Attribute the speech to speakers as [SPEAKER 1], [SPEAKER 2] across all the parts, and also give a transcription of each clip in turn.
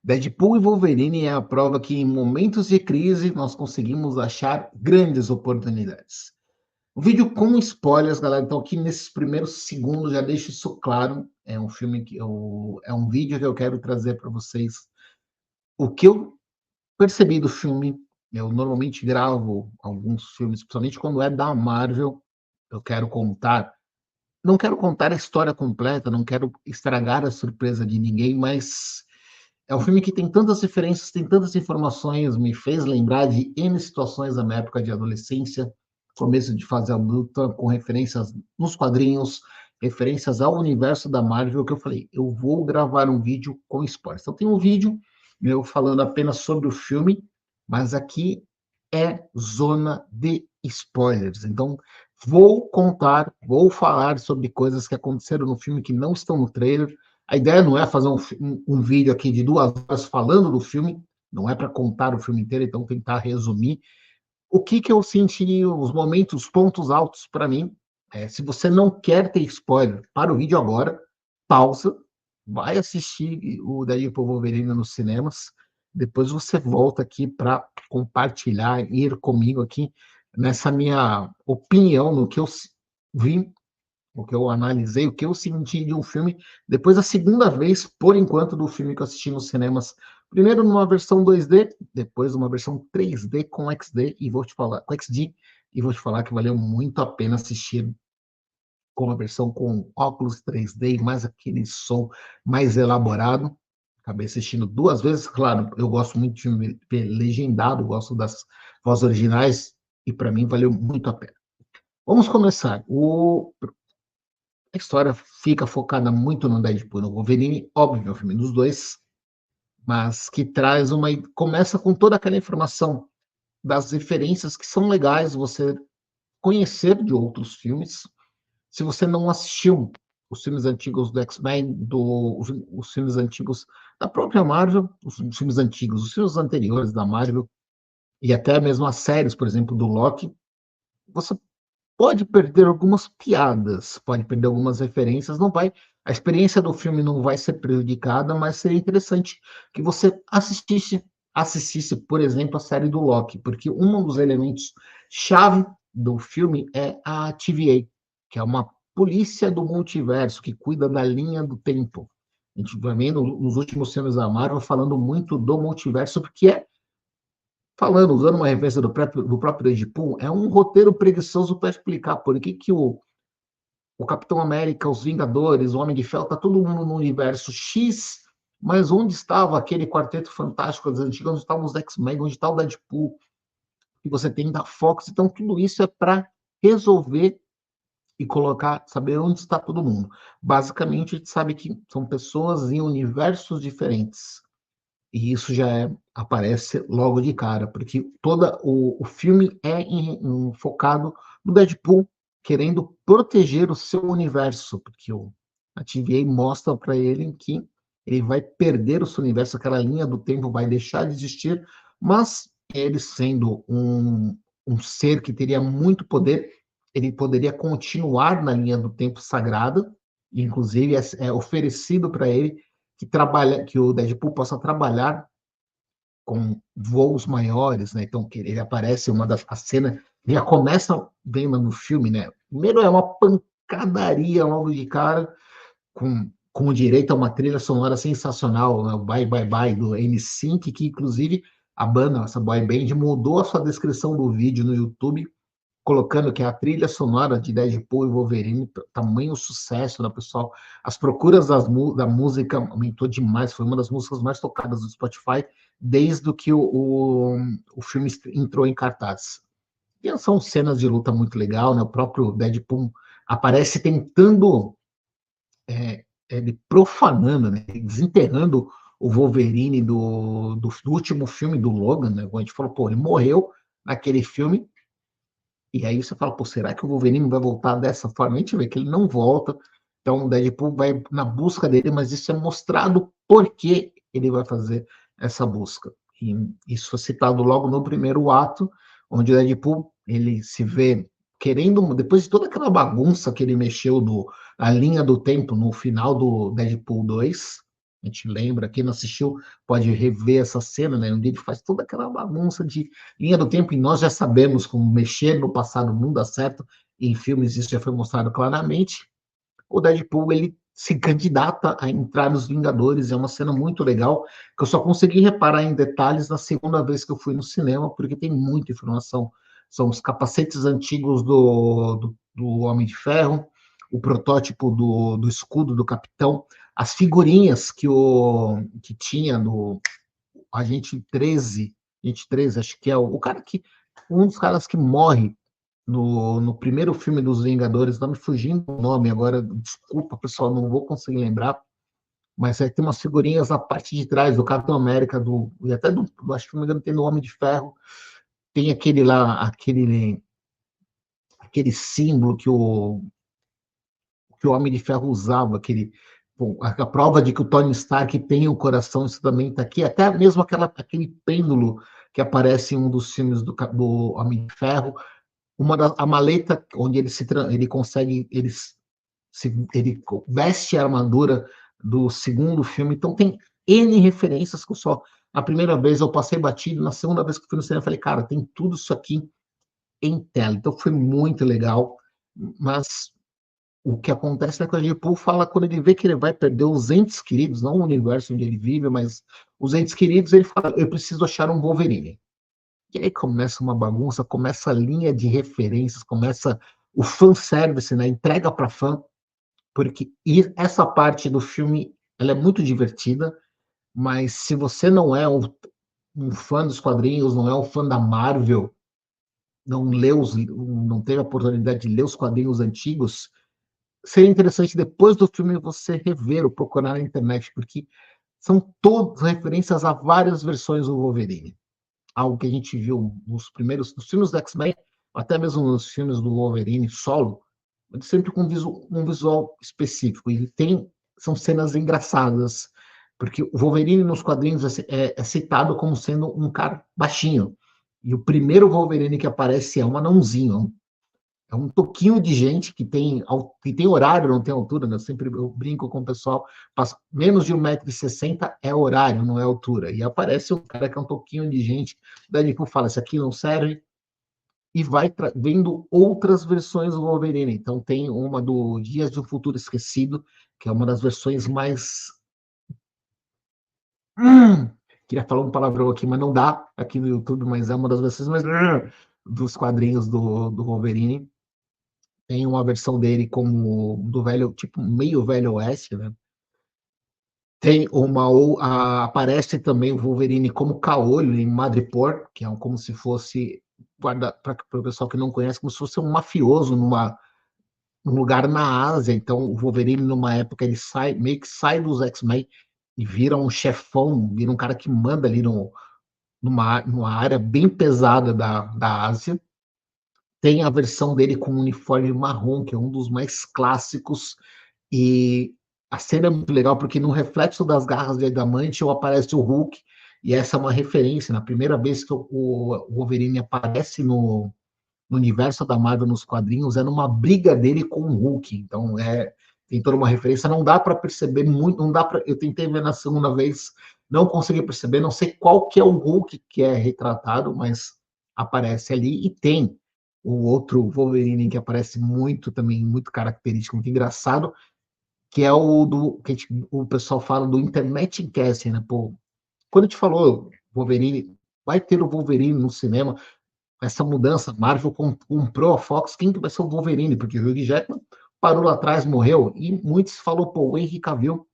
[SPEAKER 1] Deadpool e Wolverine é a prova que em momentos de crise nós conseguimos achar grandes oportunidades. O vídeo com spoilers, galera, então aqui nesses primeiros segundos já deixo isso claro. É um filme é um vídeo que eu quero trazer para vocês o que eu percebi do filme. Eu normalmente gravo alguns filmes, principalmente quando é da Marvel, eu quero contar. Não quero contar a história completa, não quero estragar a surpresa de ninguém, mas é um filme que tem tantas referências, tem tantas informações, me fez lembrar de N situações da minha época de adolescência, começo de fase adulta, com referências nos quadrinhos, referências ao universo da Marvel, que eu falei, eu vou gravar um vídeo com spoilers. Então tem um vídeo meu falando apenas sobre o filme, mas aqui é zona de spoilers. Então vou contar, vou falar sobre coisas que aconteceram no filme que não estão no trailer. A ideia não é fazer um vídeo aqui de 2 horas falando do filme, não é para contar o filme inteiro, então tentar resumir. O que, que eu senti, os momentos, os pontos altos para mim, se você não quer ter spoiler para o vídeo agora, pausa, vai assistir o Deadpool Wolverine nos cinemas, depois você volta aqui para compartilhar, ir comigo aqui nessa minha opinião, no que eu vi, o que eu analisei, o que eu senti de um filme, depois a segunda vez, por enquanto, do filme que eu assisti nos cinemas. Primeiro numa versão 2D, depois numa versão 3D com XD, e vou te falar, com XD, e vou te falar que valeu muito a pena assistir com a versão com óculos 3D e mais aquele som mais elaborado. Acabei assistindo 2 vezes, claro, eu gosto muito de filme legendado, gosto das vozes originais, e para mim valeu muito a pena. Vamos começar. A história fica focada muito no Deadpool, no Wolverine, óbvio, é um filme dos dois, mas que traz uma. Começa com toda aquela informação das referências que são legais você conhecer de outros filmes. Se você não assistiu os filmes antigos do X-Men, os filmes antigos da própria Marvel, os filmes antigos, os filmes anteriores da Marvel, e até mesmo as séries, por exemplo, do Loki, você pode perder algumas piadas, pode perder algumas referências, não vai, a experiência do filme não vai ser prejudicada, mas seria interessante que você assistisse, por exemplo, a série do Loki, porque um dos elementos chave do filme é a TVA, que é uma polícia do multiverso que cuida da linha do tempo. A gente vai vendo nos últimos filmes da Marvel falando muito do multiverso, porque falando, usando uma referência do próprio Deadpool, é um roteiro preguiçoso para explicar por que, que o Capitão América, os Vingadores, o Homem de Ferro, está todo mundo no universo X, mas onde estava aquele Quarteto Fantástico das antigas, onde estavam os X-Men, onde está o Deadpool, que você tem da Fox, então tudo isso é para resolver e colocar, saber onde está todo mundo. Basicamente, a gente sabe que são pessoas em universos diferentes. E isso aparece logo de cara, porque todo o filme é focado no Deadpool querendo proteger o seu universo, porque a TVA mostra para ele que ele vai perder o seu universo, aquela linha do tempo vai deixar de existir, mas ele sendo um ser que teria muito poder, ele poderia continuar na linha do tempo sagrada, inclusive é oferecido para ele que o Deadpool possa trabalhar com voos maiores, né? Então, que ele aparece uma das a cena já começa vendo no filme, né? Primeiro é uma pancadaria logo de cara, com direito a uma trilha sonora sensacional, né? O Bye Bye Bye do N5, que inclusive a banda, essa boy band, mudou a sua descrição do vídeo no YouTube, colocando que a trilha sonora de Deadpool e Wolverine, tamanho sucesso, né, pessoal? As procuras da música aumentou demais, foi uma das músicas mais tocadas do Spotify desde que o filme entrou em cartaz. E são cenas de luta muito legal, né? O próprio Deadpool aparece tentando, ele profanando, né? Desenterrando o Wolverine do último filme do Logan, né? A gente falou, pô, ele morreu naquele filme, e aí você fala, pô, será que o Wolverine vai voltar dessa forma? A gente vê que ele não volta, então o Deadpool vai na busca dele, mas isso é mostrado por que ele vai fazer essa busca. E isso é citado logo no primeiro ato, onde o Deadpool ele se vê querendo, depois de toda aquela bagunça que ele mexeu na linha do tempo no final do Deadpool 2, A gente lembra, quem não assistiu pode rever essa cena, né? Onde ele faz toda aquela bagunça de linha do tempo, e nós já sabemos como mexer no passado não dá certo. Em filmes isso já foi mostrado claramente. O Deadpool, ele se candidata a entrar nos Vingadores, é uma cena muito legal, que eu só consegui reparar em detalhes na segunda vez que eu fui no cinema, porque tem muita informação. São os capacetes antigos do Homem de Ferro, o protótipo do escudo do Capitão, as figurinhas que tinha no Agente 13, acho que é o cara que, um dos caras que morre no primeiro filme dos Vingadores, tá me fugindo o nome agora, desculpa, pessoal, não vou conseguir lembrar, mas é, tem umas figurinhas na parte de trás do Capitão América, e até acho que não me engano, tem do Homem de Ferro, tem aquele lá, aquele símbolo que o Homem de Ferro usava, pô, a prova de que o Tony Stark tem o coração, isso também está aqui, até mesmo aquele pêndulo que aparece em um dos filmes do Homem de Ferro, a maleta onde ele consegue, ele veste a armadura do segundo filme, então tem N referências que eu só, a primeira vez eu passei batido, na segunda vez que eu fui no cinema eu falei, cara, tem tudo isso aqui em tela, então foi muito legal, mas o que acontece é que o Deadpool fala quando ele vê que ele vai perder os entes queridos, não o universo onde ele vive, mas os entes queridos, ele fala, eu preciso achar um Wolverine. E aí começa uma bagunça, começa a linha de referências, começa o fanservice, né? Entrega para fã, porque essa parte do filme ela é muito divertida, mas se você não é um fã dos quadrinhos, não é um fã da Marvel, não teve a oportunidade de ler os quadrinhos antigos, seria interessante depois do filme você rever ou procurar na internet, porque são todas referências a várias versões do Wolverine. Algo que a gente viu nos filmes do X-Men, até mesmo nos filmes do Wolverine solo, sempre com um visual específico. E são cenas engraçadas, porque o Wolverine nos quadrinhos é citado como sendo um cara baixinho. E o primeiro Wolverine que aparece é um anãozinho, é um toquinho de gente que tem horário, não tem altura, né? Eu brinco com o pessoal, menos de 1,60 m é horário, não é altura. E aparece um cara que é um toquinho de gente, daí ele fala, isso aqui não serve, e vai vendo outras versões do Wolverine. Então tem uma do Dias de um Futuro Esquecido, que é uma das versões mais... Queria falar um palavrão aqui, mas não dá aqui no YouTube, mas é uma das versões mais... dos quadrinhos do Wolverine. Tem uma versão dele como do velho, tipo, meio velho oeste, né? Tem aparece também o Wolverine como caolho em Madripoor, que é como se fosse, para o pessoal que não conhece, como se fosse um mafioso num lugar na Ásia. Então, o Wolverine, numa época, ele meio que sai dos X-Men e vira um chefão, vira um cara que manda ali numa área bem pesada da Ásia. Tem a versão dele com um uniforme marrom, que é um dos mais clássicos, e a cena é muito legal porque no reflexo das garras de adamante aparece o Hulk, e essa é uma referência. Na primeira vez que o Wolverine aparece no universo da Marvel nos quadrinhos, é numa briga dele com o Hulk. Então tem toda uma referência. Não dá para perceber muito, não dá para. Eu tentei ver na segunda vez, não consegui perceber. Não sei qual que é o Hulk que é retratado, mas aparece ali e tem o outro Wolverine que aparece muito também, muito característico, muito engraçado, que é o do que o pessoal fala do Internet Casting, né? Pô, quando a gente falou Wolverine, vai ter o Wolverine no cinema, essa mudança, Marvel comprou a Fox, quem que vai ser o Wolverine? Porque o Hugh Jackman parou lá atrás, morreu, e muitos falou, pô, o Henry Cavill,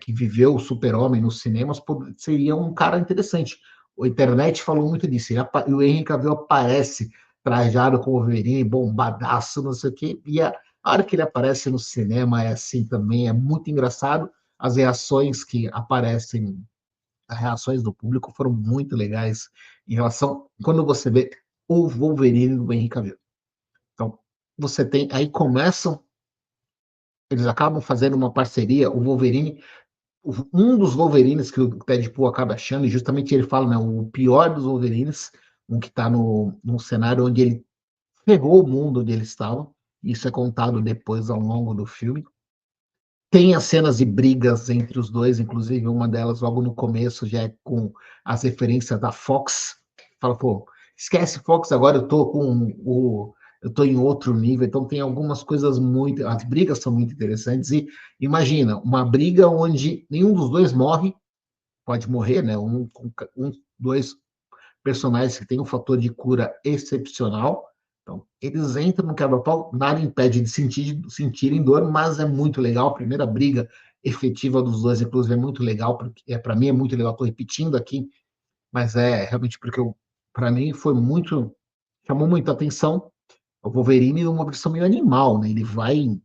[SPEAKER 1] que viveu o Super-Homem nos cinemas, seria um cara interessante. A internet falou muito disso, e o Henry Cavill aparece trajado com o Wolverine, bombadaço, não sei o quê, e a hora que ele aparece no cinema é assim também, é muito engraçado, as reações que aparecem, as reações do público foram muito legais em relação quando você vê o Wolverine do Henry Cavill. Então, você tem, aí começam, eles acabam fazendo uma parceria, o Wolverine, um dos Wolverines que o Deadpool acaba achando, e justamente ele fala, né, o pior dos Wolverines, um que está num cenário onde ele ferrou o mundo onde ele estava, isso é contado depois ao longo do filme, Tem as cenas de brigas entre os dois, inclusive uma delas logo no começo já é com as referências da Fox. Fala, pô, esquece Fox, agora eu tô em outro nível, então tem algumas coisas muito, as brigas são muito interessantes e imagina, uma briga onde nenhum dos dois morre, pode morrer, né? Dois personagens que têm um fator de cura excepcional. Então, eles entram no quebra-pau, nada impede de sentirem dor, mas é muito legal. A primeira briga efetiva dos dois, inclusive, é muito legal, porque para mim é muito legal. Estou repetindo aqui, mas é realmente porque para mim foi muito, chamou muita atenção. O Wolverine é uma versão meio animal, né? Ele vai,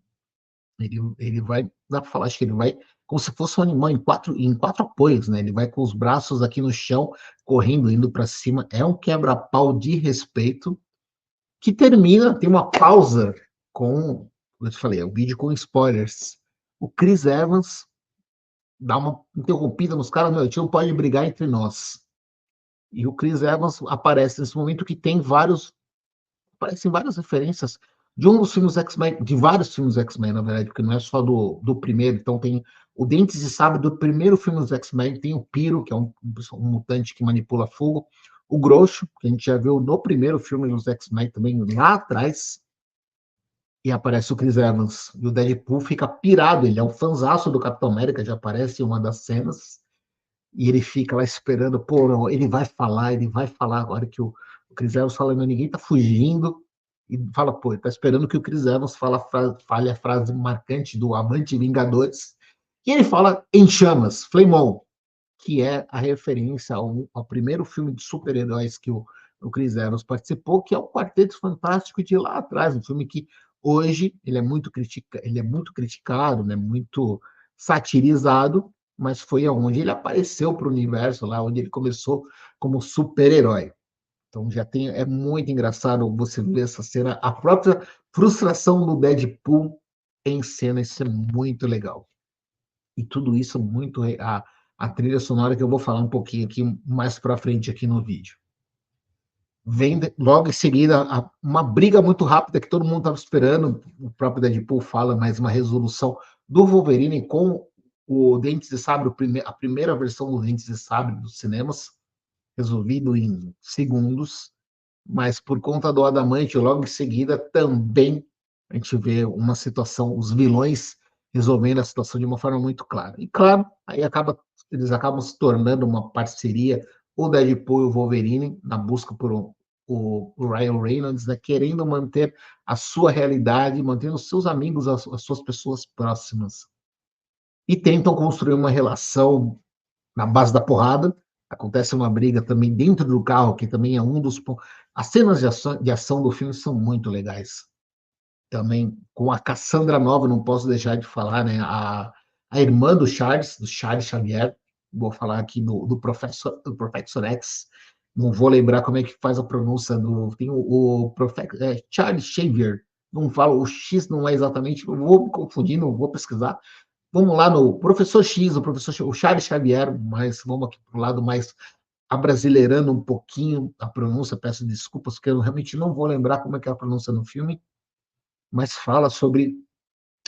[SPEAKER 1] dá para falar, acho que ele vai como se fosse um animal em quatro apoios, né? Ele vai com os braços aqui no chão, correndo, indo para cima. É um quebra-pau de respeito que termina, tem uma pausa com, como eu te falei, é um vídeo com spoilers. O Chris Evans dá uma interrompida nos caras, meu, a gente não pode brigar entre nós. E o Chris Evans aparece nesse momento que tem aparecem várias referências de um dos filmes X-Men, de vários filmes X-Men, na verdade, porque não é só do primeiro. Então tem o Dentes de Sabre do primeiro filme dos X-Men, tem o Pyro, que é um mutante que manipula fogo, o Groucho, que a gente já viu no primeiro filme dos X-Men também, lá atrás, e aparece o Chris Evans. E o Deadpool fica pirado, ele é um fanzaço do Capitão América, já aparece em uma das cenas, e ele fica lá esperando, pô, não, ele vai falar agora que o Chris Evans fala, não, ninguém tá fugindo, e fala, pô, ele tá esperando que o Chris Evans fale a frase marcante do Avante Vingadores, e ele fala em chamas, Flame On, que é a referência ao primeiro filme de super-heróis que o Chris Evans participou, que é o Quarteto Fantástico de lá atrás, um filme que hoje ele é muito criticado, né, muito satirizado, mas foi aonde ele apareceu para o universo, lá onde ele começou como super-herói. Então já tem, é muito engraçado você ver essa cena, a própria frustração do Deadpool em cena, isso é muito legal. E tudo isso muito a trilha sonora que eu vou falar um pouquinho aqui mais para frente aqui no vídeo. Vem logo em seguida uma briga muito rápida que todo mundo estava esperando. O próprio Deadpool fala, mais uma resolução do Wolverine com o Dentes de Sabre, a primeira versão do Dentes de Sabre dos cinemas, resolvido em segundos, mas por conta do Adamante, logo em seguida também a gente vê uma situação, os vilões resolvendo a situação de uma forma muito clara. E claro, eles acabam se tornando uma parceria, o Deadpool e o Wolverine, na busca por o Ryan Reynolds, né, querendo manter a sua realidade, mantendo os seus amigos, as suas pessoas próximas. E tentam construir uma relação na base da porrada. Acontece uma briga também dentro do carro, que também é um dos pontos. As cenas de ação do filme são muito legais. Também com a Cassandra Nova, não posso deixar de falar, né? A irmã do Charles Xavier. Vou falar aqui do Professor X. Não vou lembrar como é que faz a pronúncia do. Tem Charles Xavier. Não falo, o X não é exatamente. Vou me confundir, não vou pesquisar. Vamos lá no professor X, o Charles Xavier, mas vamos aqui para o lado mais abrasileirando um pouquinho a pronúncia, peço desculpas, porque eu realmente não vou lembrar como é que é a pronúncia no filme, mas fala sobre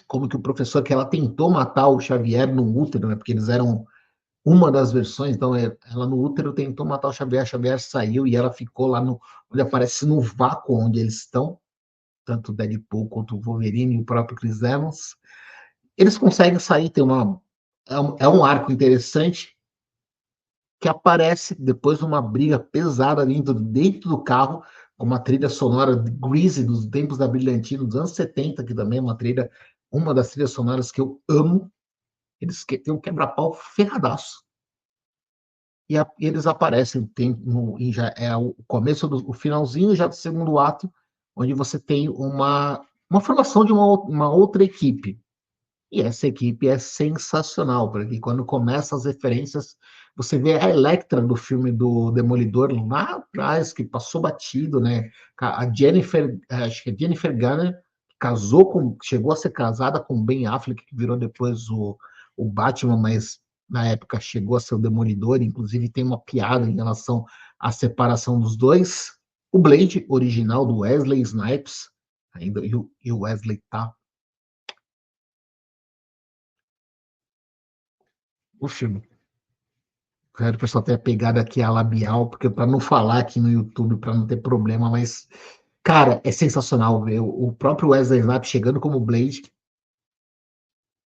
[SPEAKER 1] como que o professor, que ela tentou matar o Xavier no útero, né, porque eles eram uma das versões, então ela no útero tentou matar o Xavier saiu e ela ficou lá onde aparece no vácuo onde eles estão, tanto o Deadpool quanto o Wolverine e o próprio Chris Evans. Eles conseguem sair, é um arco interessante, que aparece depois de uma briga pesada dentro do carro, com uma trilha sonora de Grease, dos tempos da Brilhantina, dos anos 70, que também é uma das trilhas sonoras que eu amo. Eles têm um quebra-pau ferradaço. E eles aparecem, já é o começo, o finalzinho já do segundo ato, onde você tem uma formação de uma outra equipe. E essa equipe é sensacional, porque quando começam as referências, você vê a Elektra do filme do Demolidor lá atrás, que passou batido, né? A Jennifer, acho que é Jennifer Garner, chegou a ser casada com Ben Affleck, que virou depois o Batman, mas na época chegou a ser o Demolidor, inclusive tem uma piada em relação à separação dos dois. O Blade original do Wesley Snipes, ainda, e o Wesley tá O filme. Quero que o pessoal tenha pegado aqui a labial, porque para não falar aqui no YouTube, para não ter problema, mas, cara, é sensacional ver o próprio Wesley Snipes chegando como Blade.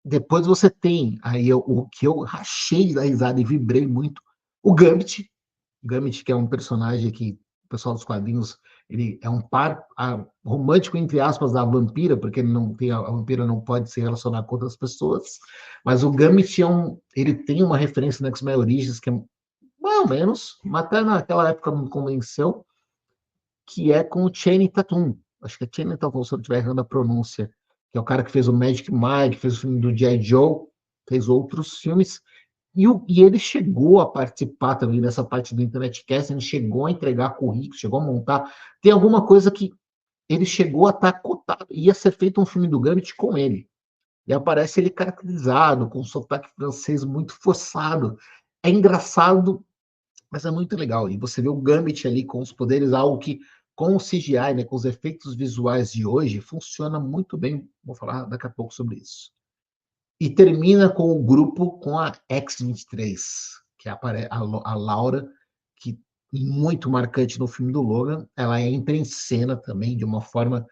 [SPEAKER 1] Depois você tem aí o que eu rachei da risada e vibrei muito, o Gambit. Gambit, que é um personagem que o pessoal dos quadrinhos, ele é um par romântico, entre aspas, da vampira, porque ele não tem, a vampira não pode se relacionar com outras pessoas, mas o Gambit ele tem uma referência no X-Men Origins, que é mais ou menos, mas até naquela época me convenceu, que é com o Channing Tatum. Acho que é Channing Tatum, se eu não estiver errando a pronúncia, que é o cara que fez o Magic Mike, fez o filme do G.I. Joe, fez outros filmes, e ele chegou a participar também dessa parte do Internet Cast, ele chegou a entregar currículo, chegou a montar. Tem alguma coisa que ele chegou a estar cotado, ia ser feito um filme do Gambit com ele. E aparece ele caracterizado, com um sotaque francês muito forçado. É engraçado, mas é muito legal. E você vê o Gambit ali com os poderes, algo que com o CGI, né, com os efeitos visuais de hoje, funciona muito bem. Vou falar daqui a pouco sobre isso. E termina com o grupo com a X-23, que é a Laura, que muito marcante no filme do Logan. Ela entra em cena também de uma forma,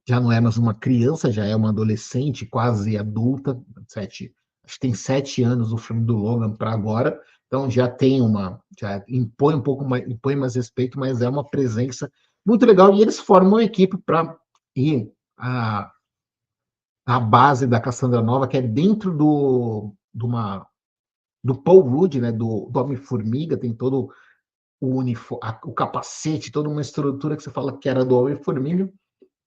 [SPEAKER 1] já não é mais uma criança, já é uma adolescente, quase adulta, acho que tem 7 anos o filme do Logan para agora, então já impõe um pouco mais, impõe mais respeito, mas é uma presença muito legal, e eles formam uma equipe para ir a base da Cassandra Nova, que é dentro do Paul Rudd, né, do Homem-Formiga, tem todo o capacete, toda uma estrutura que você fala que era do Homem-Formiga,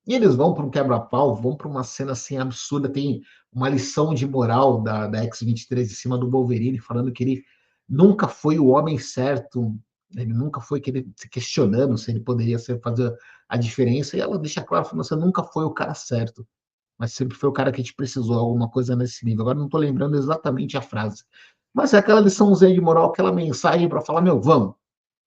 [SPEAKER 1] e eles vão para um quebra-pau, vão para uma cena assim absurda, tem uma lição de moral da X-23 em cima do Wolverine, falando que ele nunca foi o homem certo, ele nunca foi se questionando se ele poderia fazer a diferença, e ela deixa claro, falando, você nunca foi o cara certo, mas sempre foi o cara que a gente precisou, alguma coisa nesse nível. Agora não estou lembrando exatamente a frase. Mas é aquela liçãozinha de moral, aquela mensagem para falar, meu, vamos.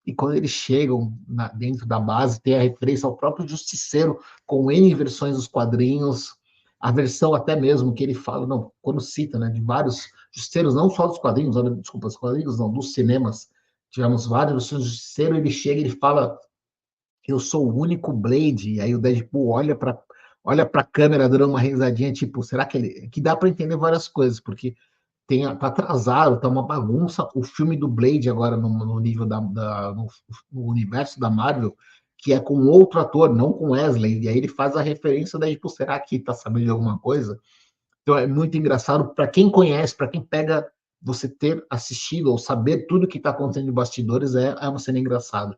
[SPEAKER 1] E quando eles chegam dentro da base, tem a referência ao próprio Justiceiro, com N versões dos quadrinhos, a versão até mesmo que ele fala, não, quando cita, né, de vários Justiceiros, não só dos quadrinhos, desculpa, os quadrinhos não, dos cinemas, tivemos várias versões do Justiceiro, ele chega e ele fala, eu sou o único Blade, e aí o Deadpool olha para a câmera dando uma risadinha, tipo, será que ele. Que dá para entender várias coisas, porque tá atrasado, tá uma bagunça. O filme do Blade agora no nível no universo da Marvel, que é com outro ator, não com Wesley, e aí ele faz a referência daí, tipo, será que tá sabendo de alguma coisa? Então é muito engraçado para quem conhece, para quem pega você ter assistido ou saber tudo que está acontecendo de bastidores, é uma cena engraçada.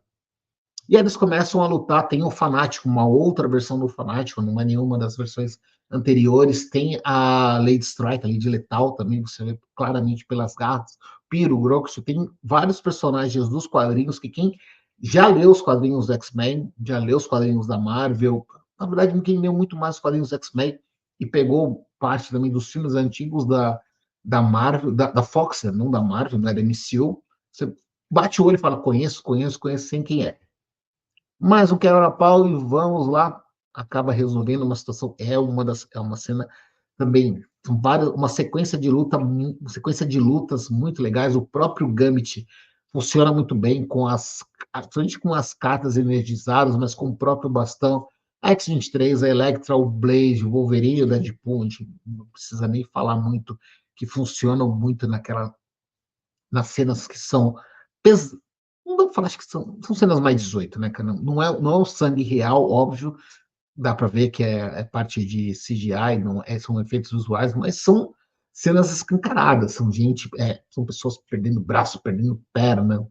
[SPEAKER 1] E aí eles começam a lutar. Tem o Fanático, uma outra versão do Fanático, não é nenhuma das versões anteriores. Tem a Lady Strike, a Lady Letal também, você vê claramente pelas garras. Piro, Groxo, tem vários personagens dos quadrinhos que quem já leu os quadrinhos do X-Men, já leu os quadrinhos da Marvel, na verdade, quem leu muito mais os quadrinhos do X-Men e pegou parte também dos filmes antigos da Marvel, da Fox, não da Marvel, não é da MCU, você bate o olho e fala, conheço, sem quem é. Mais um quebra-pau e vamos lá. Acaba resolvendo uma situação. É uma cena também. Uma sequência de lutas muito legais. O próprio Gambit funciona muito bem principalmente com as cartas energizadas, mas com o próprio bastão. A X-23, a Electra, o Blade, o Wolverine, o Deadpool, a gente não precisa nem falar muito, que funcionam muito nas cenas que são pes... não dá pra falar, acho que são cenas mais 18, né, cara? Não é o sangue real, óbvio, dá para ver que é parte de CGI, não são efeitos visuais, mas são cenas escancaradas, são pessoas perdendo braço, perdendo perna.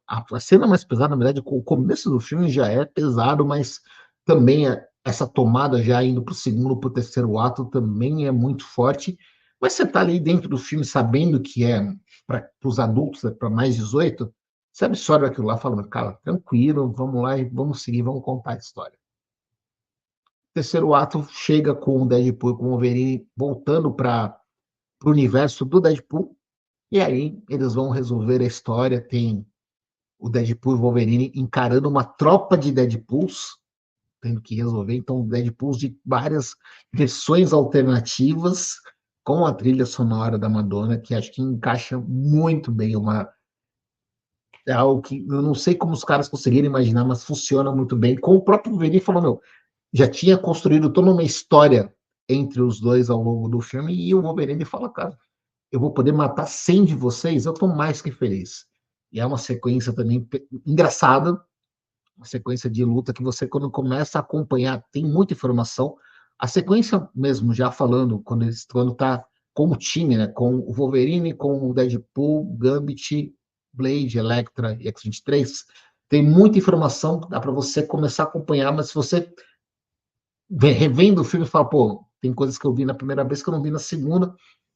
[SPEAKER 1] A cena mais pesada, na verdade, o começo do filme já é pesado, mas também essa tomada já indo para o segundo, para o terceiro ato também é muito forte. Mas você está ali dentro do filme sabendo que é para os adultos, é para mais 18, você absorve aquilo lá falando, cara, tranquilo, vamos lá e vamos seguir, vamos contar a história. O terceiro ato chega com o Deadpool, com o Wolverine voltando para o universo do Deadpool, e aí eles vão resolver a história. Tem o Deadpool e o Wolverine encarando uma tropa de Deadpools, tendo que resolver, então, Deadpools de várias versões alternativas, com a trilha sonora da Madonna, que acho que encaixa muito bem, é algo que eu não sei como os caras conseguiram imaginar, mas funciona muito bem. Com o próprio Wolverine falou, meu, já tinha construído toda uma história entre os dois ao longo do filme, e o Wolverine fala, cara, eu vou poder matar 100 de vocês, eu estou mais que feliz. E é uma sequência também engraçada, uma sequência de luta que você, quando começa a acompanhar, tem muita informação. A sequência mesmo, já falando, quando tá com o time, né, com o Wolverine, com o Deadpool, Gambit, Blade, Elektra e X-23, tem muita informação, dá para você começar a acompanhar, mas se você revendo o filme e fala, pô, tem coisas que eu vi na primeira vez que eu não vi na segunda,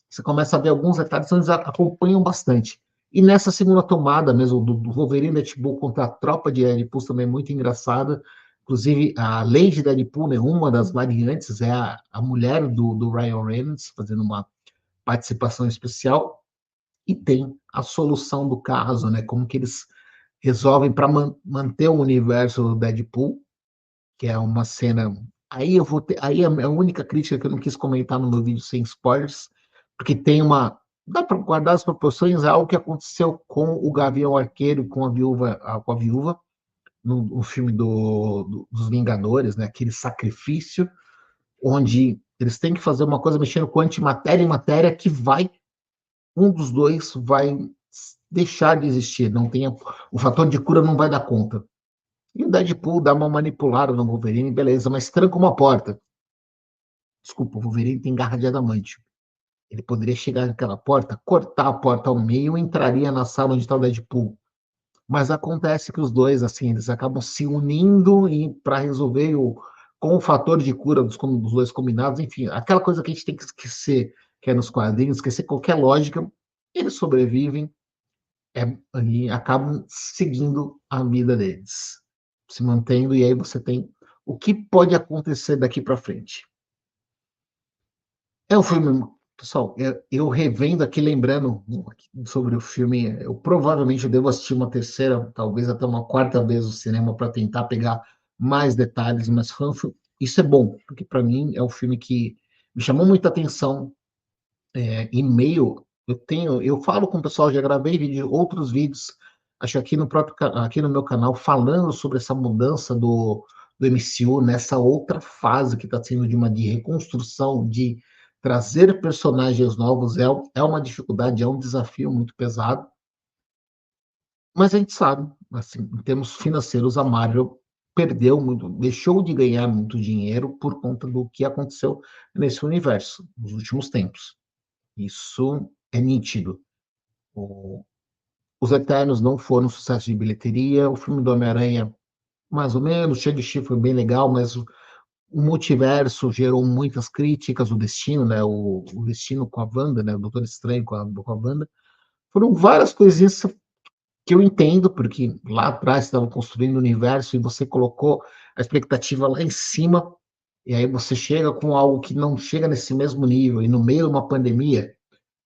[SPEAKER 1] você começa a ver alguns detalhes, então eles acompanham bastante. E nessa segunda tomada mesmo, do Wolverine Deadpool contra a tropa de Deadpool, também é muito engraçada. Inclusive, a Lady Deadpool, né, uma das variantes, é a mulher do Ryan Reynolds, fazendo uma participação especial. E tem a solução do caso, né, como que eles resolvem para manter o universo do Deadpool, que é uma cena. Aí eu vou ter. Aí é a única crítica que eu não quis comentar no meu vídeo sem spoilers, porque tem uma. Dá para guardar as proporções, é algo que aconteceu com o Gavião Arqueiro, com a viúva no filme dos Vingadores, né? Aquele sacrifício, onde eles têm que fazer uma coisa mexendo com antimatéria e matéria que vai. Um dos dois vai deixar de existir. Não tem, o fator de cura não vai dar conta. E o Deadpool dá uma manipulada no Wolverine, beleza, mas tranca uma porta. Desculpa, o Wolverine tem garra de adamante. Ele poderia chegar naquela porta, cortar a porta ao meio e entraria na sala onde está o Deadpool. Mas acontece que os dois, assim, eles acabam se unindo para resolver com o fator de cura dos dois combinados, enfim, aquela coisa que a gente tem que esquecer, que é nos quadrinhos, esquecer qualquer lógica, eles sobrevivem e acabam seguindo a vida deles, se mantendo, e aí você tem o que pode acontecer daqui para frente. É um filme, pessoal, eu revendo aqui, lembrando sobre o filme, eu provavelmente devo assistir uma terceira, talvez até uma quarta vez no cinema para tentar pegar mais detalhes, mas isso é bom, porque para mim é um filme que me chamou muita atenção. E-mail, eu falo com o pessoal, já gravei outros vídeos, acho que aqui no meu canal, falando sobre essa mudança do MCU nessa outra fase que está sendo de reconstrução, de trazer personagens novos, é uma dificuldade, é um desafio muito pesado, mas a gente sabe, assim, em termos financeiros, a Marvel perdeu muito, deixou de ganhar muito dinheiro por conta do que aconteceu nesse universo nos últimos tempos. Isso é nítido. O Os Eternos não foram um sucesso de bilheteria, o filme do Homem-Aranha, mais ou menos, Shang-Chi foi bem legal, mas o multiverso gerou muitas críticas, o Destino, né, o Destino com a Wanda, né, o Doutor Estranho com a Wanda, foram várias coisinhas que eu entendo, porque lá atrás estavam construindo o universo e você colocou a expectativa lá em cima, e aí você chega com algo que não chega nesse mesmo nível, e no meio de uma pandemia,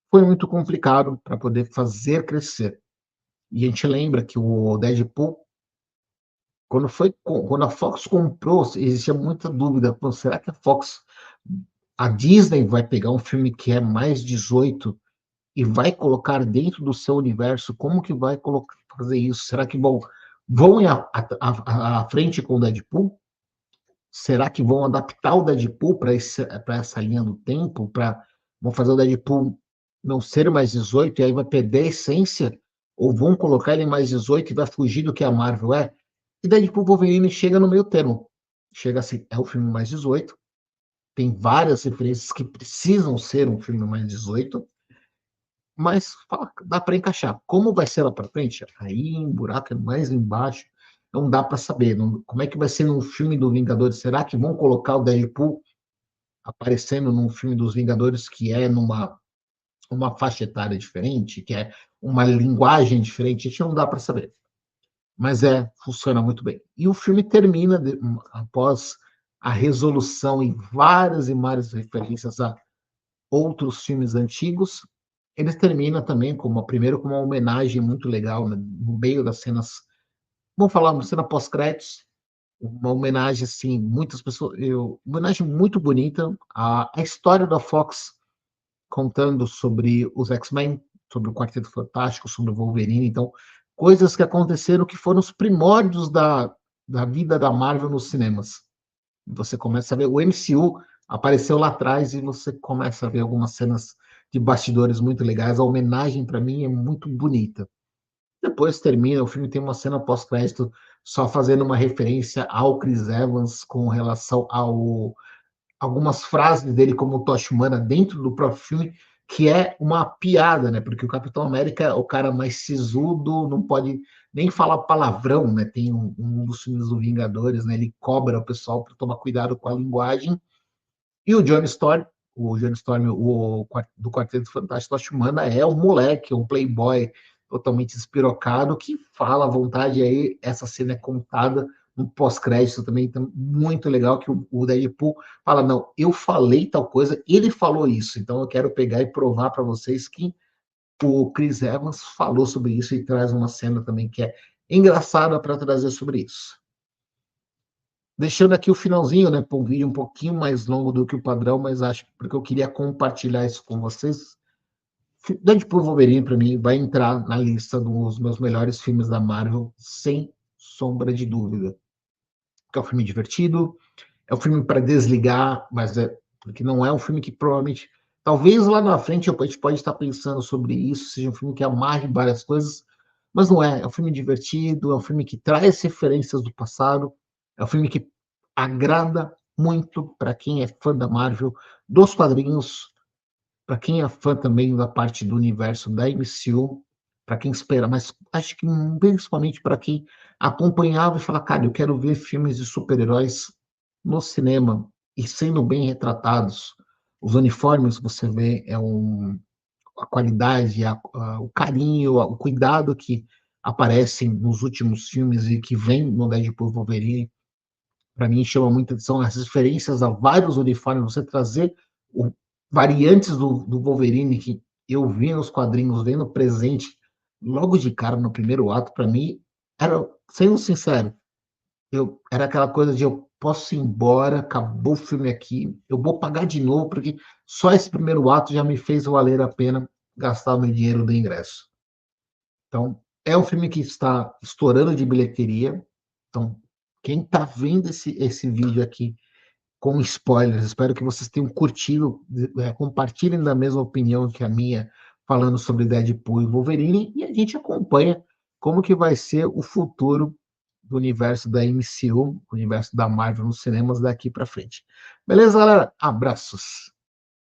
[SPEAKER 1] foi muito complicado para poder fazer crescer. E a gente lembra que o Deadpool, quando a Fox comprou, existia muita dúvida, pô, será que a Disney vai pegar um filme que é mais 18 e vai colocar dentro do seu universo? Como que vai fazer isso? Será que vão ir à frente com o Deadpool? Será que vão adaptar o Deadpool para essa linha do tempo? Vão fazer o Deadpool não ser mais 18 e aí vai perder a essência? Ou vão colocar ele mais 18 e vai fugir do que a Marvel é? E Deadpool Wolverine chega no meio termo. Chega assim, é o filme mais 18, tem várias referências que precisam ser um filme mais 18, mas dá para encaixar. Como vai ser lá para frente? Aí um buraco é mais embaixo, não dá para saber. Como é que vai ser no filme do Vingadores? Será que vão colocar o Deadpool aparecendo num filme dos Vingadores que é numa uma faixa etária diferente, que é uma linguagem diferente? A gente não dá para saber. Mas funciona muito bem. E o filme termina após a resolução e várias referências a outros filmes antigos. Ele termina também primeiro com uma homenagem muito legal, né, no meio das cenas. Vamos falar uma cena pós-créditos, uma homenagem assim, muitas pessoas, uma homenagem muito bonita à história da Fox contando sobre os X-Men, sobre o Quarteto Fantástico, sobre o Wolverine, então, coisas que aconteceram que foram os primórdios da vida da Marvel nos cinemas. Você começa a ver, o MCU apareceu lá atrás e você começa a ver algumas cenas de bastidores muito legais, a homenagem para mim é muito bonita. Depois termina, o filme tem uma cena pós-crédito só fazendo uma referência ao Chris Evans com relação ao algumas frases dele como Tocha Humana dentro do próprio filme, que é uma piada, né? Porque o Capitão América é o cara mais sisudo, não pode nem falar palavrão, né? Tem um dos filmes do Vingadores, né? Ele cobra o pessoal para tomar cuidado com a linguagem. E o Johnny Storm do Quarteto Fantástico Tocha Humana é um moleque, um playboy totalmente despirocado que fala à vontade aí. Essa cena é contada no pós-crédito também, então, muito legal que o Deadpool fala, não, eu falei tal coisa, ele falou isso, então eu quero pegar e provar para vocês que o Chris Evans falou sobre isso e traz uma cena também que é engraçada para trazer sobre isso. Deixando aqui o finalzinho, né, para um vídeo um pouquinho mais longo do que o padrão, mas acho que porque eu queria compartilhar isso com vocês. Deadpool Wolverine, para mim, vai entrar na lista dos meus melhores filmes da Marvel, sem sombra de dúvida. Porque é um filme divertido, é um filme para desligar, mas porque não é um filme que provavelmente, talvez lá na frente a gente pode estar pensando sobre isso, seja um filme que amarre várias coisas, mas não é. É um filme divertido, é um filme que traz referências do passado, é um filme que agrada muito para quem é fã da Marvel, dos quadrinhos, para quem é fã também da parte do universo da MCU, para quem espera, mas acho que principalmente para quem acompanhava e fala, cara, eu quero ver filmes de super-heróis no cinema e sendo bem retratados. Os uniformes que você vê a qualidade, o carinho, o cuidado que aparecem nos últimos filmes e que vem no Deadpool Wolverine, para mim chama muita atenção as referências a vários uniformes, você trazer o, variantes do Wolverine que eu vi nos quadrinhos, vendo presente logo de cara no primeiro ato, para mim, era, sendo sincero, era aquela coisa de eu posso ir embora, acabou o filme aqui, eu vou pagar de novo, porque só esse primeiro ato já me fez valer a pena gastar o meu dinheiro do ingresso. Então, é um filme que está estourando de bilheteria. Então, quem está vendo esse vídeo aqui com spoilers, espero que vocês tenham curtido, compartilhem da mesma opinião que a minha, falando sobre Deadpool e Wolverine, e a gente acompanha como que vai ser o futuro do universo da MCU, o universo da Marvel nos cinemas daqui para frente. Beleza, galera? Abraços!